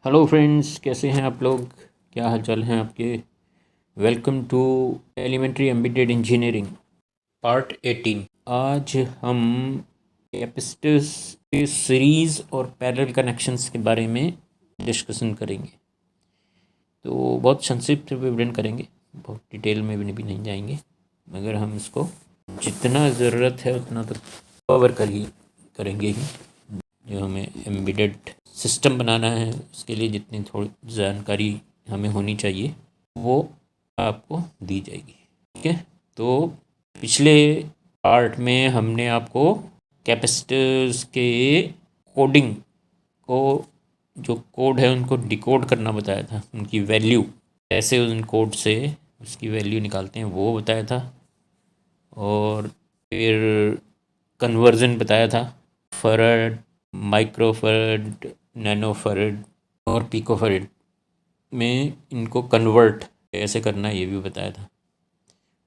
Hello friends, कैसे हैं आप लोग? क्या हाल चाल हैं आपके? Welcome to elementary embedded engineering part 18। आज हम कैपेसिटर्स के सीरीज़ और पैरेलल कनेक्शंस के बारे में डिस्कशन करेंगे। तो बहुत संक्षिप्त विवरण करेंगे, बहुत डिटेल में भी नहीं जाएंगे, मगर हम इसको जितना ज़रूरत है उतना तो कवर करेंगे ही। जो हमें एम्बेडेड सिस्टम बनाना है उसके लिए जितनी थोड़ी जानकारी हमें होनी चाहिए वो आपको दी जाएगी। ठीक है, तो पिछले पार्ट में हमने आपको कैपेसिटर्स के कोडिंग को, जो कोड है उनको डिकोड करना बताया था, उनकी वैल्यू कैसे उन कोड से उसकी वैल्यू निकालते हैं वो बताया था। और फिर कन्वर्जन बताया था, फरड, माइक्रोफरड, नैनोफरड और पिकोफरड में इनको कन्वर्ट कैसे करना है ये भी बताया था।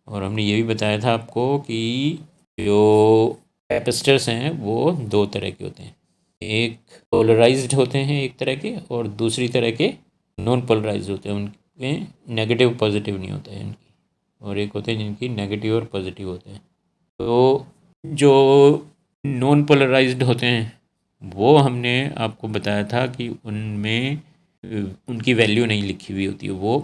और हमने ये भी बताया था आपको कि जो कैपेसिटर्स हैं वो दो तरह के होते हैं, एक पोलराइज्ड होते हैं एक तरह के, और दूसरी तरह के नॉन पोलराइज्ड होते हैं, उनमें नेगेटिव पॉजिटिव नहीं होता है इनकी, और एक होते हैं जिनकी नेगेटिव और पॉजिटिव होते हैं। तो जो नॉन पोलराइज्ड होते हैं वो हमने आपको बताया था कि उनमें उनकी वैल्यू नहीं लिखी हुई होती है, वो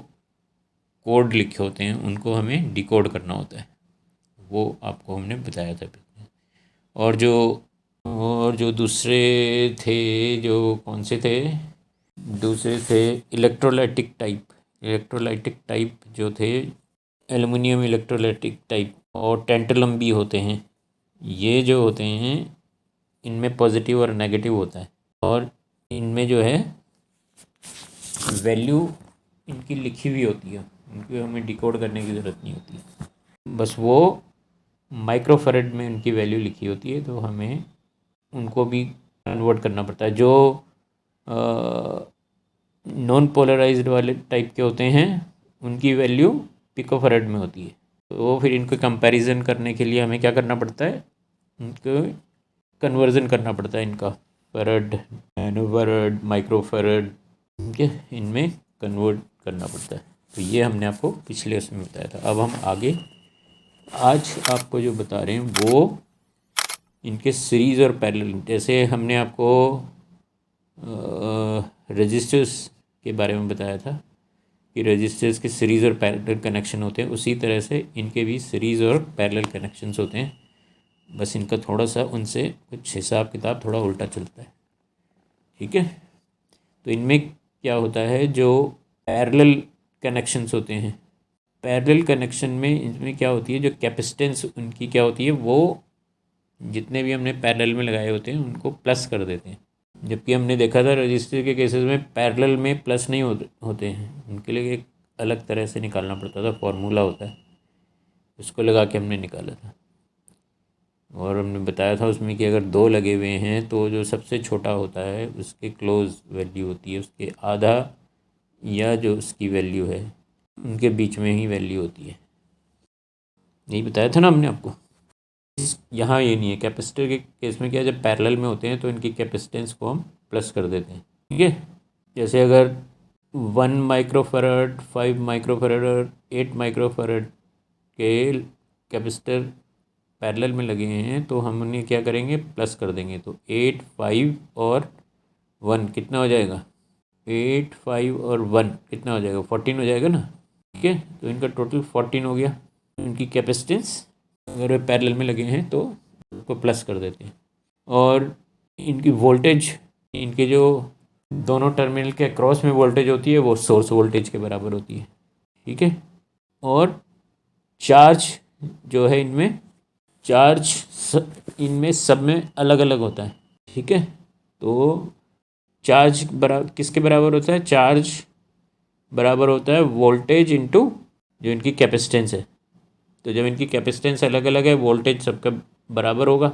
कोड लिखे होते हैं, उनको हमें डिकोड करना होता है, वो आपको हमने बताया था। और जो दूसरे थे, जो कौन से थे, दूसरे थे इलेक्ट्रोलाइटिक टाइप जो थे, एल्युमिनियम इलेक्ट्रोलाइटिक टाइप, और टेंटलम भी होते हैं। ये जो होते हैं इनमें पॉजिटिव और नेगेटिव होता है, और इनमें जो है वैल्यू इनकी लिखी हुई होती है, उनकी हमें डिकोड करने की ज़रूरत नहीं होती, बस वो माइक्रोफैराड में उनकी वैल्यू लिखी होती है, तो हमें उनको भी कन्वर्ट करना पड़ता है। जो नॉन पोलराइज्ड वाले टाइप के होते हैं उनकी वैल्यू पिकोफैराड में होती है। तो फिर इनको कंपैरिजन करने के लिए हमें क्या करना पड़ता है, उनको कन्वर्जन करना पड़ता है, इनका फैराड, नैनोफैराड, माइक्रोफैराड, ठीक है, इनमें कन्वर्ट करना पड़ता है। तो ये हमने आपको पिछले उसमें बताया था। अब हम आगे आज आपको जो बता रहे हैं वो इनके सीरीज़ और पैरेलल, जैसे हमने आपको रजिस्टर्स के बारे में बताया था कि रजिस्टर्स के सीरीज़ और पैरेलल कनेक्शन होते हैं, उसी तरह से इनके भी सीरीज़ और पैरेलल कनेक्शंस होते हैं, बस इनका थोड़ा सा उनसे कुछ हिसाब किताब थोड़ा उल्टा चलता है। ठीक है, तो इनमें क्या होता है, जो पैरेलल कनेक्शंस होते हैं, पैरेलल कनेक्शन में इनमें क्या होती है, जो कैपेसिटेंस उनकी क्या होती है, वो जितने भी हमने पैरेलल में लगाए होते हैं उनको प्लस कर देते हैं। जबकि हमने देखा था रजिस्टर के केसेस में पैरेलल में प्लस नहीं होते हैं, उनके लिए एक अलग तरह से निकालना पड़ता था, फॉर्मूला होता है, उसको लगा के हमने निकाला था। और हमने बताया था उसमें कि अगर दो लगे हुए हैं तो जो सबसे छोटा होता है उसके क्लोज वैल्यू होती है, उसके आधा या जो उसकी वैल्यू है उनके बीच में ही वैल्यू होती है। यही बताया था ना हमने आपको। यहाँ ये नहीं है, कैपेसिटर के केस में क्या है, जब पैरेलल में होते हैं तो इनकी कैपेसिटेंस को हम प्लस कर देते हैं। ठीक है, जैसे अगर 1 माइक्रोफैराड, 5 माइक्रोफैराड और 8 माइक्रोफैराड के कैपेसिटर पैरेलल में लगे हैं तो हम उन्हें क्या करेंगे, प्लस कर देंगे। तो 8, 5 और 1 कितना हो जाएगा, 8, 5 और 1 कितना हो जाएगा, 14 हो जाएगा ना। ठीक है, तो इनका टोटल 14 हो गया। इनकी कैपेसिटेंस अगर वे पैरेलल में लगे हैं तो उसको प्लस कर देते हैं। और इनकी वोल्टेज, इनके जो दोनों टर्मिनल के अक्रॉस में वोल्टेज होती है वो सोर्स वोल्टेज के बराबर होती है। ठीक है, और चार्ज जो है इनमें, इनमें सब में अलग अलग होता है। ठीक है, तो चार्ज किसके बराबर होता है, चार्ज बराबर होता है वोल्टेज इनटू जो इनकी कैपेसिटेंस है। तो जब इनकी कैपेसिटेंस अलग अलग है, वोल्टेज सबका बराबर होगा,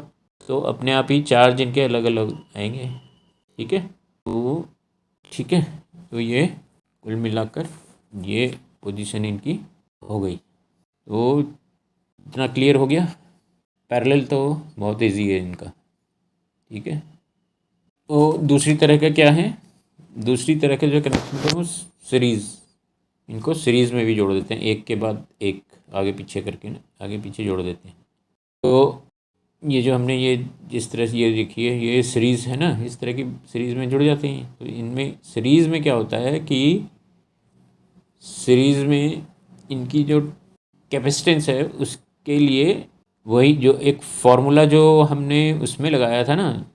तो अपने आप ही चार्ज इनके अलग अलग आएंगे। ठीक है, तो ठीक है, तो ये कुल मिलाकर ये पोजीशन इनकी हो गई। तो इतना क्लियर हो गया। पैरेलल तो बहुत इजी है इनका। ठीक है, तो दूसरी तरह का क्या है, दूसरी तरह के जो कनेक्शन होते हैं वो सीरीज़, इनको सीरीज़ में भी जोड़ देते हैं, एक के बाद एक आगे पीछे करके ना आगे पीछे जोड़ देते हैं। तो ये जो हमने ये जिस तरह से ये देखिए ये सीरीज़ है ना, इस तरह की सीरीज़ में जुड़ जाते हैं। तो इनमें सीरीज़ में क्या होता है कि सीरीज़ में इनकी जो कैपेसिटेंस है उसके लिए वही जो एक फार्मूला जो हमने उसमें लगाया था ना,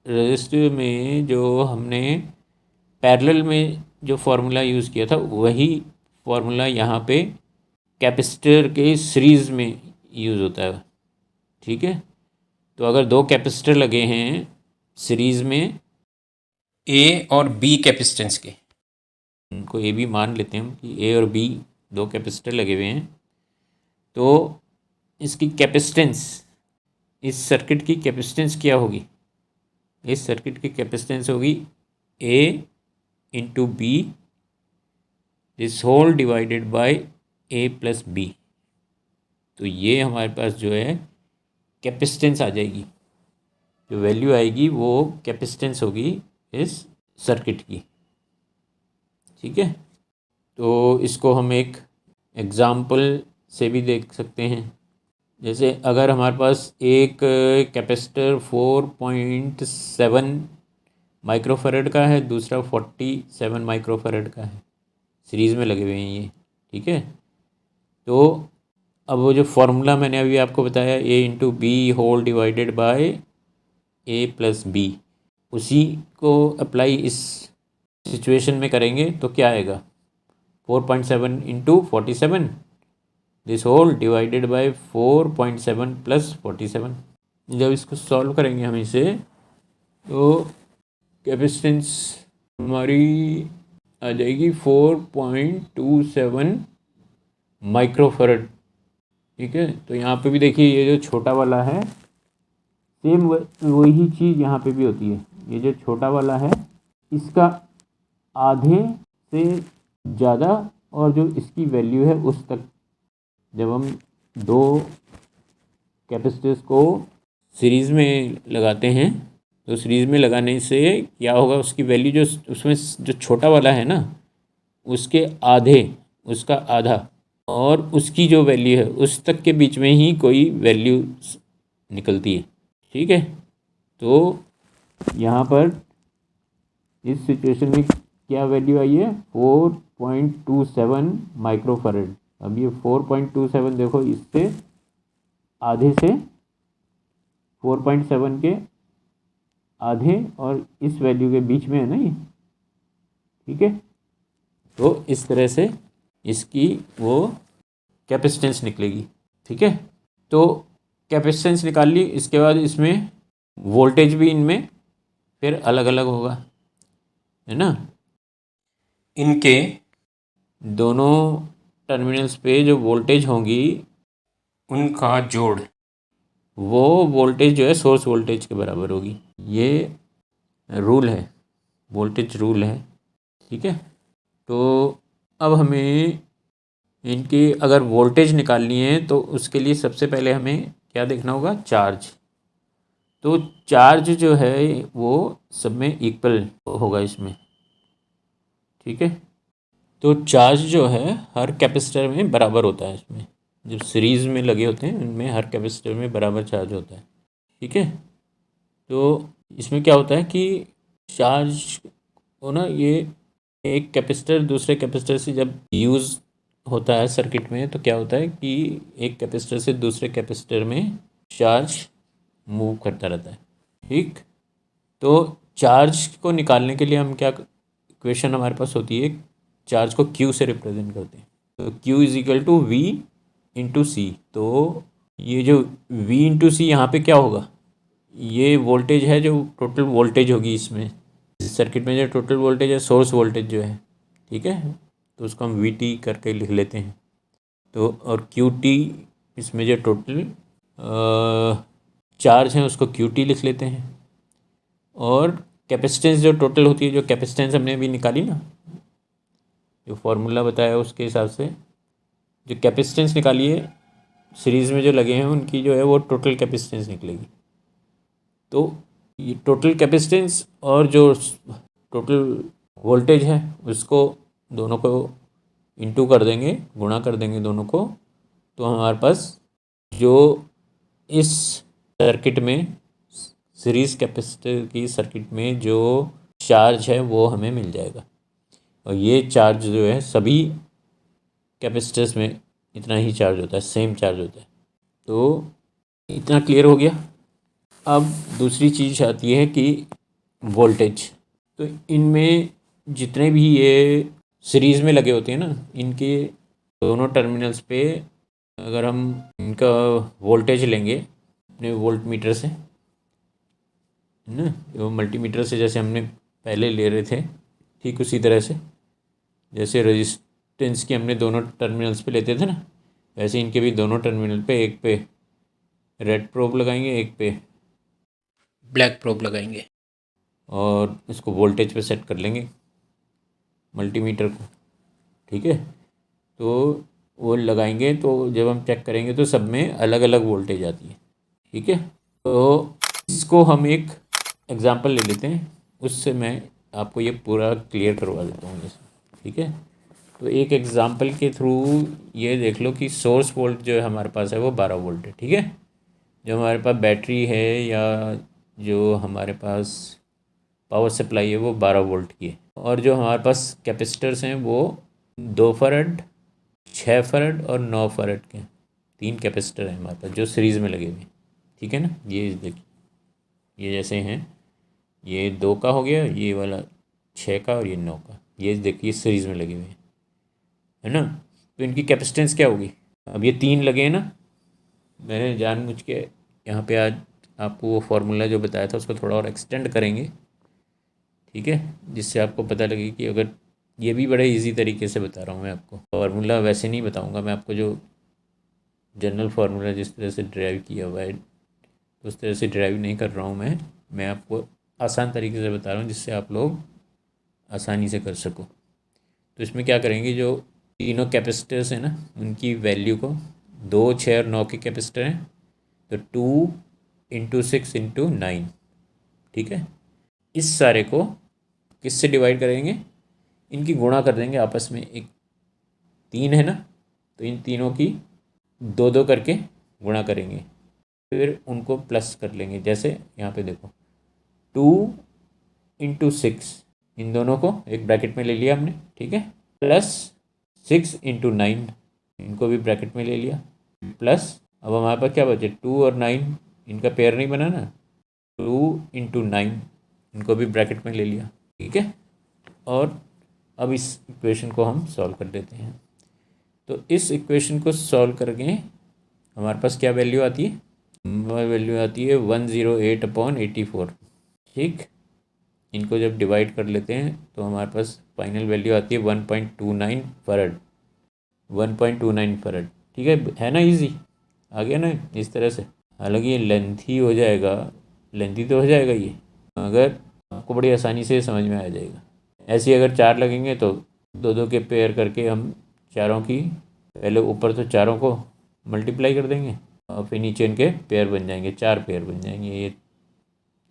रजिस्टर में जो हमने पैरेलल में जो फार्मूला यूज़ किया था वही फार्मूला यहाँ पे कैपेसिटर के सीरीज़ में यूज़ होता है। ठीक है, तो अगर दो कैपेसिटर लगे हैं सीरीज़ में ए और बी कैपेसिटेंस के, उनको ए बी मान लेते हैं हम कि ए और बी दो कैपेसिटर लगे हुए हैं, तो इसकी कैपेसिटेंस, इस सर्किट की कैपेसिटेंस क्या होगी? इस सर्किट की कैपेसिटेंस होगी A into B this whole divided by A plus B. तो ये हमारे पास जो है कैपेसिटेंस आ जाएगी, जो वैल्यू आएगी वो कैपेसिटेंस होगी इस सर्किट की। ठीक है, तो इसको हम एक एग्ज़ाम्पल से भी देख सकते हैं। जैसे अगर हमारे पास एक कैपेसिटर 4.7 माइक्रोफेरेड का है, दूसरा 47 माइक्रोफेरेड का है, सीरीज़ में लगे हुए हैं ये। ठीक है, तो अब वो जो फार्मूला मैंने अभी आपको बताया A into B whole divided by A plus B, उसी को अप्लाई इस सिचुएशन में करेंगे तो क्या आएगा? 4.7 into 47 this whole divided by 4.7 plus 47। जब इसको सॉल्व करेंगे हम इसे, तो कैपेसिटेंस हमारी आ जाएगी 4.27 माइक्रोफेरेड। ठीक है, तो यहाँ पे भी देखिए ये जो छोटा वाला है सेम वही चीज़ यहाँ पे भी होती है। ये जो छोटा वाला है इसका आधे से ज़्यादा और जो इसकी वैल्यू है उस तक, जब हम दो कैपेसिटर्स को सीरीज़ में लगाते हैं तो सीरीज़ में लगाने से क्या होगा, उसकी वैल्यू जो उसमें जो छोटा वाला है ना उसके आधे, उसका आधा और उसकी जो वैल्यू है उस तक के बीच में ही कोई वैल्यू निकलती है। ठीक है, तो यहाँ पर इस सिचुएशन में क्या वैल्यू आई है? 4.27 माइक्रोफेरेड। अब ये 4.27 देखो इससे आधे से 4.7 के आधे और इस वैल्यू के बीच में है ना ये। ठीक है, तो इस तरह से इसकी वो कैपेसिटेंस निकलेगी। ठीक है, तो कैपेसिटेंस निकाल ली, इसके बाद इसमें वोल्टेज भी इनमें फिर अलग अलग होगा, है ना। इनके दोनों टर्मिनल्स पे जो वोल्टेज होंगी उनका जोड़, वो वोल्टेज जो है सोर्स वोल्टेज के बराबर होगी। ये रूल है, वोल्टेज रूल है। ठीक है, तो अब हमें इनकी अगर वोल्टेज निकालनी है तो उसके लिए सबसे पहले हमें क्या देखना होगा? चार्ज। तो चार्ज जो है वो सब में इक्वल होगा इसमें। ठीक है, तो चार्ज जो है हर कैपेसिटर में बराबर होता है। इसमें जो सीरीज़ में लगे होते हैं उनमें हर कैपेसिटर में बराबर चार्ज होता है। ठीक है, तो इसमें क्या होता है कि चार्ज हो ना, ये एक कैपेसिटर दूसरे कैपेसिटर से जब यूज़ होता है सर्किट में तो क्या होता है कि एक कैपेसिटर से दूसरे कैपेसिटर में चार्ज मूव करता रहता है। ठीक, तो चार्ज को निकालने के लिए हम क्या इक्वेशन हमारे पास होती है, चार्ज को Q से रिप्रेजेंट करते हैं। तो Q is equal to V into C. तो ये जो V इंटू सी यहाँ पे क्या होगा? ये वोल्टेज है, जो टोटल वोल्टेज होगी इसमें, इस सर्किट में जो टोटल वोल्टेज है सोर्स वोल्टेज जो है। ठीक है, तो उसको हम VT करके लिख लेते हैं। तो और QT इसमें जो टोटल चार्ज है उसको QT लिख लेते हैं। और कैपेसिटेंस जो टोटल होती है, जो कैपेसिटेंस हमने अभी निकाली ना, जो फार्मूला बताया उसके हिसाब से जो कैपेसिटेंस निकाली है सीरीज़ में जो लगे हैं उनकी जो है वो टोटल कैपेसिटेंस निकलेगी। तो ये टोटल कैपेसिटेंस और जो टोटल वोल्टेज है उसको दोनों को इंटू कर देंगे, गुणा कर देंगे दोनों को, तो हमारे पास जो इस सर्किट में, सीरीज़ कैपेसिटर की सर्किट में जो चार्ज है वो हमें मिल जाएगा। और ये चार्ज जो है सभी कैपेसिटर्स में इतना ही चार्ज होता है, सेम चार्ज होता है। तो इतना क्लियर हो गया। अब दूसरी चीज़ आती है कि वोल्टेज। तो इनमें जितने भी ये सीरीज़ में लगे होते हैं ना, इनके दोनों टर्मिनल्स पे अगर हम इनका वोल्टेज लेंगे अपने वोल्ट मीटर से, है ना, वो मल्टीमीटर से जैसे हमने पहले ले रहे थे, ठीक उसी तरह से जैसे रेजिस्टेंस की हमने दोनों टर्मिनल्स पे लेते थे ना, वैसे इनके भी दोनों टर्मिनल पे, एक पे रेड प्रोब लगाएंगे, एक पे ब्लैक प्रोब लगाएंगे और इसको वोल्टेज पे सेट कर लेंगे मल्टीमीटर को। ठीक है, तो वो लगाएंगे तो जब हम चेक करेंगे तो सब में अलग अलग वोल्टेज आती है। ठीक है, तो इसको हम एक एग्ज़ाम्पल ले लेते हैं, उससे मैं आपको ये पूरा क्लियर करवा देता हूँ जैसे। ठीक है, तो एक एग्ज़ाम्पल के थ्रू ये देख लो कि सोर्स वोल्ट जो है हमारे पास है वो 12 वोल्ट है। ठीक है, जो हमारे पास बैटरी है या जो हमारे पास पावर सप्लाई है वो 12 वोल्ट की है। और जो हमारे पास कैपेसिटर्स हैं वो 2 फरड, 6 फरड और 9 फरड के 3 कैपेसिटर हैं हमारे पास जो सीरीज़ में लगे हुए हैं। ठीक है ना, ये देखिए, ये जैसे हैं, ये 2 का हो गया, ये वाला 6 का और ये 9 का, ये देखिए सीरीज़ में लगे हुए हैं, है ना। तो इनकी कैपेसिटेंस क्या होगी? अब ये 3 लगे हैं ना, मैंने जानबूझ के यहाँ पे आज आपको वो फार्मूला जो बताया था उसको थोड़ा और एक्सटेंड करेंगे। ठीक है, जिससे आपको पता लगे कि अगर ये भी बड़े इजी तरीके से बता रहा हूँ मैं आपको, फार्मूला वैसे नहीं बताऊँगा मैं आपको, जो जनरल फार्मूला जिस तरह से ड्राइव किया हुआ है उस तरह से ड्राइव नहीं कर रहा हूँ मैं आपको आसान तरीके से बता रहा हूँ जिससे आप लोग आसानी से कर सको। तो इसमें क्या करेंगे, जो तीनों कैपेसिटर्स हैं ना उनकी वैल्यू को, 2, 6 और 9 के कैपेसिटर हैं तो 2 × 6 × 9। ठीक है, इस सारे को किससे डिवाइड करेंगे, इनकी गुणा कर देंगे आपस में। एक 3 है ना, तो इन तीनों की 2 2 करके गुणा करेंगे, फिर उनको प्लस कर लेंगे। जैसे यहाँ पे देखो 2 × 6, इन दोनों को एक ब्रैकेट में ले लिया हमने। ठीक है, प्लस 6 × 9, इनको भी ब्रैकेट में ले लिया, प्लस अब हमारे पास क्या बचे, 2 और 9, इनका पेयर नहीं बना ना, 2 × 9, इनको भी ब्रैकेट में ले लिया। ठीक है, और अब इस इक्वेशन को हम सॉल्व कर देते हैं। तो इस इक्वेशन को सॉल्व करके हमारे पास क्या वैल्यू आती है, वैल्यू आती है 108/84। ठीक, इनको जब डिवाइड कर लेते हैं तो हमारे पास फाइनल वैल्यू आती है 1.29 फरड, 1.29 फरड। ठीक है ना, इजी आ गया ना इस तरह से। हालांकि ये लेंथी हो जाएगा, लेंथी तो हो जाएगा ये, मगर आपको बड़ी आसानी से समझ में आ जाएगा। ऐसे ही अगर 4 लगेंगे तो 2 2 के पेयर करके हम चारों की, पहले ऊपर तो चारों को मल्टीप्लाई कर देंगे और फिर नीचे इनके पेयर बन जाएंगे, 4 पेयर बन जाएंगे। ये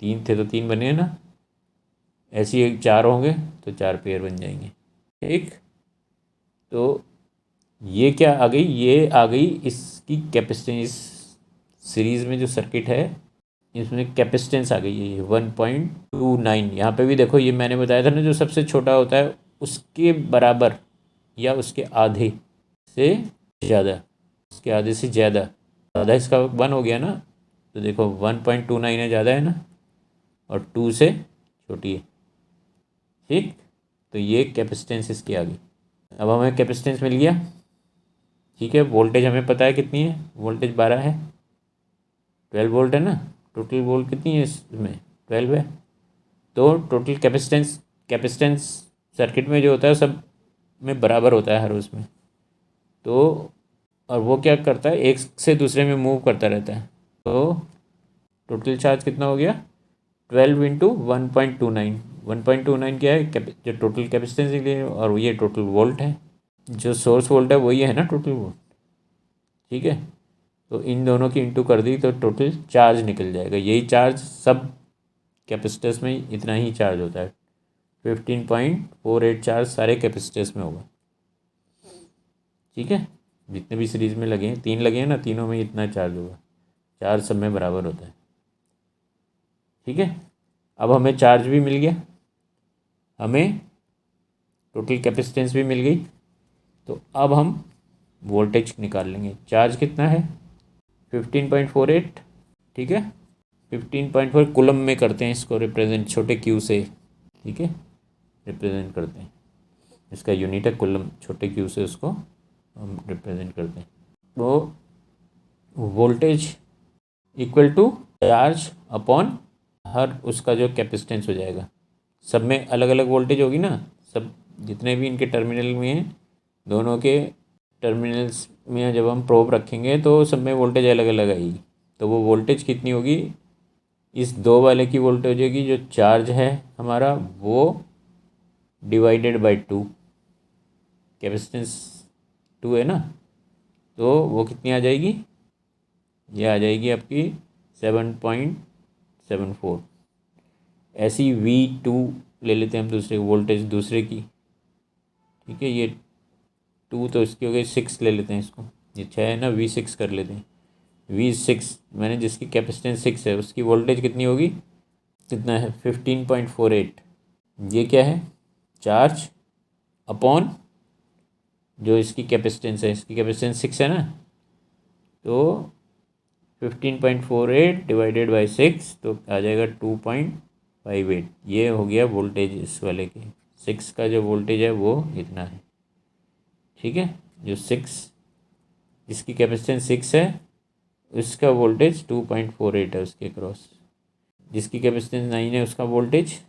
3 थे तो 3 बने हैं ना, ऐसे ही 4 होंगे तो 4 पेयर बन जाएंगे। ठीक, तो ये क्या आ गई, ये आ गई इसकी कैपेसिटेंस। सीरीज़ में जो सर्किट है इसमें कैपेसिटेंस आ गई है ये 1.29। यहाँ पे भी देखो, ये मैंने बताया था ना, जो सबसे छोटा होता है उसके बराबर या उसके आधे से ज़्यादा, उसके आधे से ज़्यादा, आधा इसका 1 हो गया ना, तो देखो 1.29 है, ज़्यादा है ना, और 2 से छोटी है। ठीक, तो ये कैपेसिटेंस इसकी आ गई। अब हमें कैपेसिटेंस मिल गया। ठीक है, वोल्टेज हमें पता है कितनी है, वोल्टेज 12 है, 12 वोल्ट है ना, टोटल वोल्ट कितनी है इसमें, 12 है। तो टोटल कैपेसिटेंस, कैपेसिटेंस सर्किट में जो होता है सब में बराबर होता है हर उसमें। तो और वो क्या करता है, एक से दूसरे में मूव करता रहता है। तो टोटल चार्ज कितना हो गया, 12 × 1.29। 1.29 क्या है, जो टोटल कैपेसिटेंस के लिए, और ये टोटल वोल्ट है, जो सोर्स वोल्ट है वही है ना टोटल वोल्ट। ठीक है, तो इन दोनों की इंटू कर दी तो टोटल चार्ज निकल जाएगा। यही चार्ज सब कैपेसिटर्स में इतना ही चार्ज होता है। 15.48 चार्ज सारे कैपेसिटर्स में होगा। ठीक है, जितने भी सीरीज़ में लगे हैं, 3 लगे हैं ना, तीनों में इतना चार्ज होगा। चार्ज सब में बराबर होता है। ठीक है, अब हमें चार्ज भी मिल गया, हमें टोटल कैपेसिटेंस भी मिल गई। तो अब हम वोल्टेज निकाल लेंगे। चार्ज कितना है? 15.48। ठीक है, 15.4 कूलम में करते हैं इसको रिप्रेजेंट, छोटे क्यू से। ठीक है, रिप्रेजेंट करते हैं, इसका यूनिट है कूलम, छोटे क्यू से उसको हम रिप्रेजेंट करते हैं। तो voltage equal to charge upon हर उसका जो कैपेसिटेंस हो जाएगा। सब में अलग अलग वोल्टेज होगी ना, सब जितने भी इनके टर्मिनल में हैं, दोनों के टर्मिनल्स में जब हम प्रोब रखेंगे तो सब में वोल्टेज अलग अलग आएगी। तो वो वोल्टेज कितनी होगी? इस दो वाले की वोल्टेज होगी जो चार्ज है हमारा, वो डिवाइडेड बाय 2, कैपेसिटेंस 2 है ना, तो वो कितनी आ जाएगी? ये आ जाएगी आपकी 7.74। ऐसी V2 ले लेते हैं हम, दूसरे वोल्टेज दूसरे की। ठीक है, ये 2 तो इसकी हो गई, 6 ले लेते हैं इसको, ये 6 है ना, V6 कर लेते हैं। V6 मैंने जिसकी कैपेसिटेंस 6 है उसकी वोल्टेज कितनी होगी? कितना है? 15.48। ये क्या है? चार्ज अपॉन जो इसकी कैपेसिटेंस है, इसकी कैपेसिटेंस 6 है ना, तो 15.48 डिवाइडेड बाई 6 तो आ जाएगा 2.58। ये हो गया वोल्टेज इस वाले के। 6 का जो वोल्टेज है वो इतना है। ठीक है, जो 6 जिसकी कैपेसिटेंस 6 है उसका वोल्टेज 2.48 है उसके क्रॉस। जिसकी कैपेसिटेंस 9 है उसका वोल्टेज,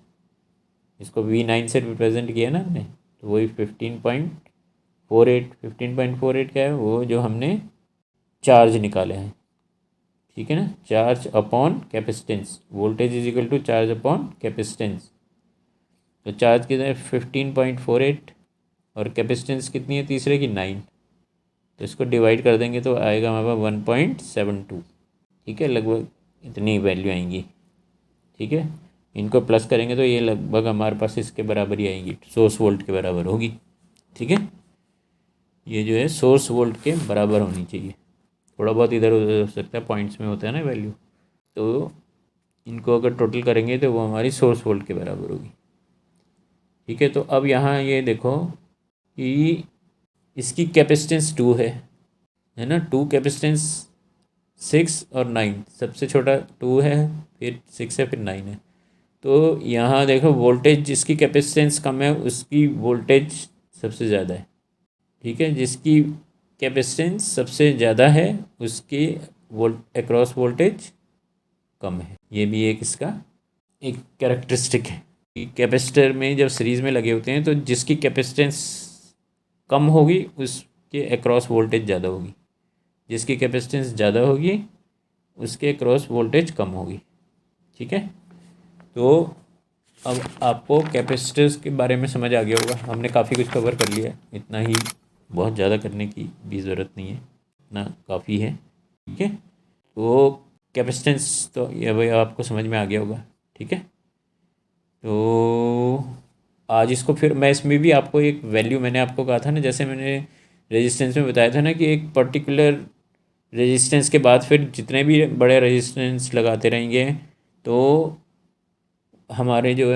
इसको V9 से रिप्रेजेंट किया ना हमने, तो वही 15.48। 15.48 क्या है? वो जो हमने चार्ज निकाले हैं। ठीक है ना, charge upon capacitance, voltage is equal to charge upon capacitance. तो चार्ज कितना है? 15.48, और कैपेसिटेंस कितनी है तीसरे की? 9। तो इसको डिवाइड कर देंगे तो आएगा हमारे पास 1.72। ठीक है, लगभग इतनी वैल्यू आएंगी। ठीक है, इनको प्लस करेंगे तो ये लगभग हमारे पास इसके बराबर ही आएंगी, सोर्स वोल्ट के बराबर होगी। ठीक है, ये जो है सोर्स वोल्ट के बराबर होनी चाहिए। थोड़ा बहुत इधर उधर हो सकता है, पॉइंट्स में होता है ना वैल्यू, तो इनको अगर टोटल करेंगे तो वो हमारी सोर्स वोल्ट के बराबर होगी। ठीक है, तो अब यहाँ ये देखो कि इसकी कैपेसिटेंस 2 है ना, 2 कैपेसिटेंस 6 और 9, सबसे छोटा 2 है, फिर 6 है, फिर 9 है। तो यहाँ देखो वोल्टेज, जिसकी कैपेसिटेंस कम है उसकी वोल्टेज सबसे ज़्यादा है। ठीक है, जिसकी कैपेसिटेंस सबसे ज़्यादा है उसकी अक्रॉस वोल्टेज कम है। ये भी एक इसका एक कैरेक्टरिस्टिक है कि कैपेसिटर में जब सीरीज़ में लगे होते हैं तो जिसकी कैपेसिटेंस कम होगी उसके अक्रॉस वोल्टेज ज़्यादा होगी, जिसकी कैपेसिटेंस ज़्यादा होगी उसके अक्रॉस वोल्टेज कम होगी। ठीक है, तो अब आपको कैपेसिटर्स के बारे में समझ आ गया होगा। हमने काफ़ी कुछ कवर कर लिया है, इतना ही, बहुत ज़्यादा करने की भी ज़रूरत नहीं है, इतना काफ़ी है। ठीक है, तो कैपेसिटेंस तो ये भाई आपको समझ में आ गया होगा। ठीक है, तो आज इसको फिर मैं इसमें भी आपको एक वैल्यू, मैंने आपको कहा था ना, जैसे मैंने रेजिस्टेंस में बताया था ना कि एक पर्टिकुलर रेजिस्टेंस के बाद फिर जितने भी बड़े रेजिस्टेंस लगाते रहेंगे तो हमारे जो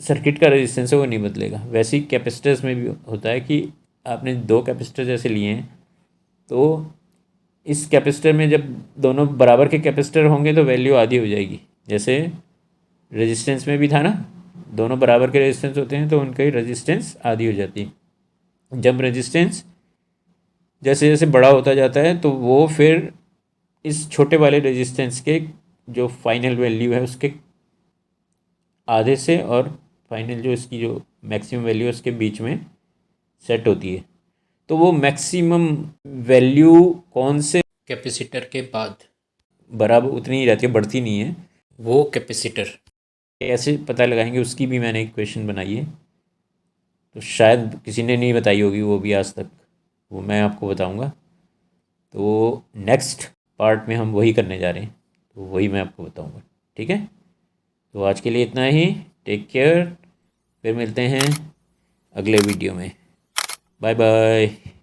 सर्किट का रेजिस्टेंस है वो नहीं बदलेगा। वैसे ही कैपेसिटर्स में भी होता है कि आपने 2 कैपेसिटर जैसे लिए हैं, तो इस कैपेसिटर में जब दोनों बराबर के कैपेसिटर होंगे तो वैल्यू आधी हो जाएगी। जैसे रेजिस्टेंस में भी था ना, दोनों बराबर के रेजिस्टेंस होते हैं तो उनकी रेजिस्टेंस आधी हो जाती है। जब रेजिस्टेंस जैसे जैसे बड़ा होता जाता है तो वो फिर इस छोटे वाले रेजिस्टेंस के जो फाइनल वैल्यू है उसके आधे से और फाइनल जो इसकी जो मैक्सिमम वैल्यू है उसके बीच में सेट होती है। तो वो मैक्सिमम वैल्यू कौन से कैपेसिटर के बाद बराबर उतनी ही रहती है, बढ़ती नहीं है, वो कैपेसिटर कैसे पता लगाएंगे उसकी भी मैंने एक क्वेश्चन बनाई है। तो शायद किसी ने नहीं बताई होगी वो भी आज तक, वो मैं आपको बताऊंगा। तो नेक्स्ट पार्ट में हम वही करने जा रहे हैं, तो वही मैं आपको बताऊंगा। ठीक है, तो आज के लिए इतना ही। टेक केयर, फिर मिलते हैं अगले वीडियो में। Bye bye.